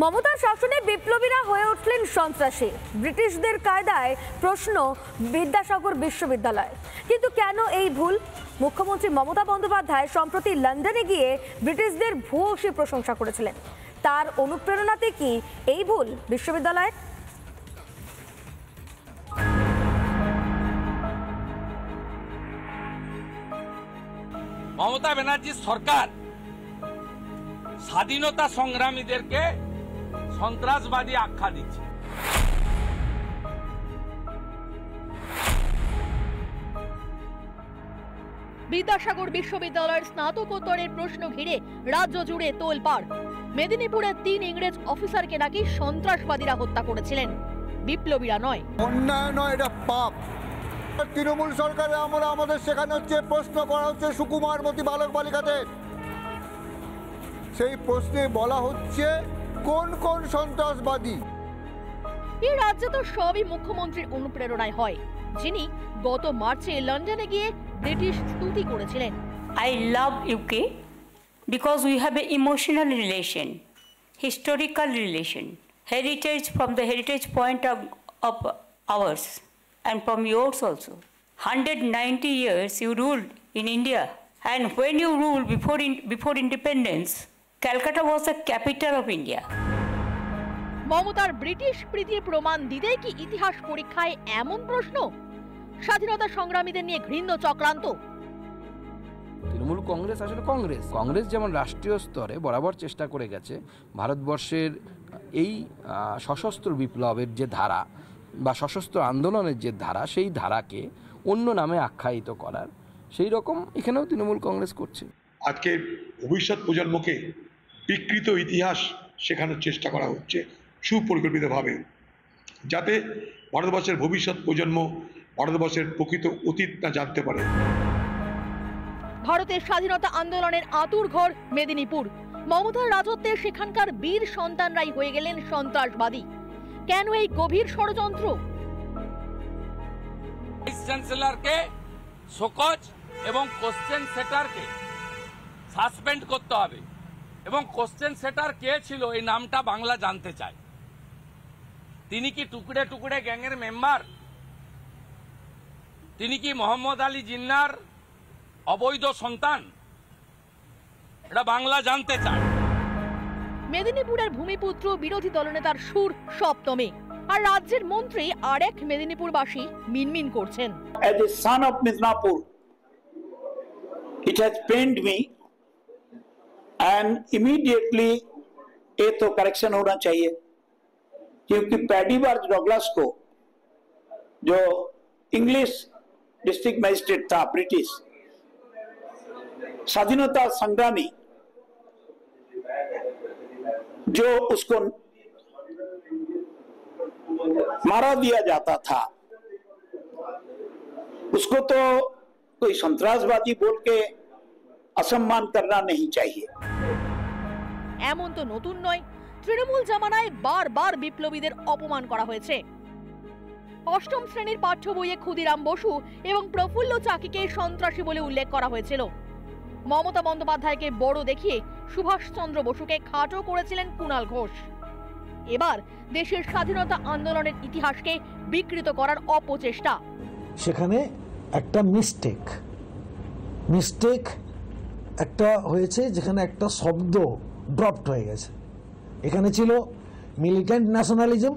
মমতার শাসনে বিপ্লবীরা হয়ে উঠলেন সন্ত্রাসী। ব্রিটিশদের কায়দায় প্রশ্ন বিদ্যাসাগর বিশ্ববিদ্যালয়। কিন্তু কেন এই ভুল? মুখ্যমন্ত্রী মমতা বন্দ্যোপাধ্যায় সম্প্রতি লন্ডনে গিয়ে ব্রিটিশদের ভূয়সী প্রশংসা করেছিলেন। তার অনুপ্রেরণাতে কি এই ভুল বিশ্ববিদ্যালয়ের? মমতা ব্যানার্জির সরকার স্বাধীনতা সংগ্রামীদেরকে সন্ত্রাসবাদী আখ্যা দিচ্ছে। বিদ্যাসাগর বিশ্ববিদ্যালয়ের স্নাতকোত্তরের প্রশ্ন ঘিরে রাজ্য জুড়ে তোলপাড়। মেদিনীপুরে 3 ইংরেজ অফিসারকে নাকি সন্ত্রাসবাদীরা হত্যা করেছিলেন, বিপ্লবীরা নয়। অন্যায় নয়, এটা পাপ। তৃণমূল সরকারে আমরা আমাদের সেখানে হচ্ছে প্রশ্ন করা হচ্ছে সুকুমারমতি বালক বালিকাদের। সেই প্রশ্নে বলা হচ্ছে কোন কোন সন্ত্রাসবাদী। এই রাজ্যে তো সবই মুখ্যমন্ত্রীর অনুপ্রেরণায় হয়, যিনি গত মার্চে লন্ডনে গিয়ে ব্রিটিশ স্তুতি করেছিলেন। I love UK because we have an emotional relation, historical relation, heritage from the heritage point of ours and from yours also. 190 years you ruled in India, and when you ruled before independence, Calcutta was the capital of India. মমতার British প্রীতির প্রমাণ দিতেই কি ইতিহাস পরীক্ষায় এমন প্রশ্ন? স্বাধীনতা সংগ্রামীদের নিয়ে ঘৃণ্য চক্রান্ত। তৃণমূল কংগ্রেস আসলে কংগ্রেস যেমন রাষ্ট্রীয় স্তরে বরাবর চেষ্টা করে গেছে ভারতবর্ষের এই সশস্ত্র বিপ্লবের যে ধারা বা সশস্ত্র আন্দোলনের যে ধারা, সেই ধারাকে অন্য নামে আখ্যায়িত করার, সেই রকম এখানেও তৃণমূল কংগ্রেস করছে। আজকে ভবিষ্যৎ প্রজন্মকে বিকৃত ইতিহাস শেখানোর চেষ্টা করা হচ্ছে সুপরিকল্পিতভাবে, যাতে ভারতবর্ষের ভবিষ্যৎ প্রজন্ম ভারতবর্ষের প্রকৃত অতীত না জানতে পারে। ভারতের স্বাধীনতা আন্দোলনের আঁতুড়ঘর মেদিনীপুর। মমতার রাজত্বে সেখানকার বীর সন্তানরাই হয়ে গেলেন সন্ত্রাসবাদী। কেন এই গভীর ষড়যন্ত্র? ভাইস চ্যান্সেলরকে শোকজ এবং কোশ্চেন সেটারকে সাসপেন্ড করতে হবে, এবং কোশ্চেন সেটার কে ছিল এই নামটা বাংলা জানতে চায়। তিনি কি টুকরে টুকরে গ্যাংয়ের মেম্বার? তিনি কি মোহাম্মদ আলী জিন্নার অবৈধ সন্তান? এটা বাংলা জানতে চায়। মেদিনীপুরের ভূমিপুত্র বিরোধী দলনেতার সুর সপ্তমে, আর রাজ্যের মন্ত্রী আরেক মেদিনীপুরবাসী মিনমিন করছেন। As a son of Midnapur, it has pained me, and immediately ये तो करेक्शन होना चाहिए, क्योंकि पैडी बार्ज डगलस को, जो इंग्लिश डिस्ट्रिक्ट मजिस्ट्रेट था ब्रिटिश, स्वाधीनता संग्रामी, जो उसको मारा दिया जाता था, उसको तो कोई संतरासवादी बोल के असम्मान करना नहीं चाहिए। এমন তো নতুন নয়, তৃণমূল জামানায় বারবার বিপ্লবীদের অপমান করা হয়েছে। অষ্টম শ্রেণীর পাঠ্য বইয়ে ক্ষুদিরাম বসু এবং প্রফুল্ল চাকিকে সন্ত্রাসী বলে উল্লেখ করা হয়েছিল। মমতা বন্দ্যোপাধ্যায়কে বড় দেখিয়ে সুভাষচন্দ্র বসুকে খাটো করেছিলেন কুণাল ঘোষ। এবার দেশের স্বাধীনতা আন্দোলনের ইতিহাসকে বিকৃত করার অপচেষ্টা। সেখানে একটা মিস্টেক একটা হয়েছে, যেখানে একটা শব্দ ড্রপড হয়ে গেছে। এখানে ছিল মিলিটেন্ট ন্যাশনালিজম,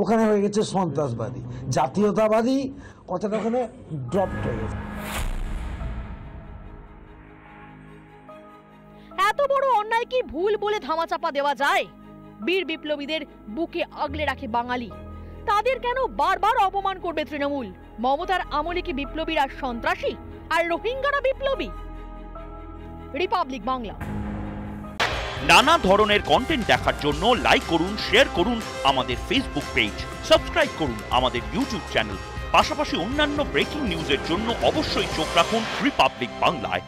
ওখানে হয়ে গেছে সন্ত্রাসবাদী, জাতীয়তাবাদী কথাটা ওখানে ড্রপড হয়ে গেছে। এত বড় অন্যায় কি ভুল বলে ধামাচাপা দেওয়া যায়? বীর বিপ্লবীদের বুকে আগলে রাখে বাঙালি, তাদের কেন বারবার অপমান করবে তৃণমূল? মমতার আমলে কি বিপ্লবীরা সন্ত্রাসী আর রোহিঙ্গারা বিপ্লবী? রিপাবলিক বাংলা। নানা ধরনের কন্টেন্ট দেখার জন্য লাইক করুন, শেয়ার করুন আমাদের ফেসবুক পেজ, সাবস্ক্রাইব করুন আমাদের ইউটিউব চ্যানেল। পাশাপাশি অন্যান্য ব্রেকিং নিউজের জন্য অবশ্যই চোখ রাখুন রিপাবলিক বাংলায়।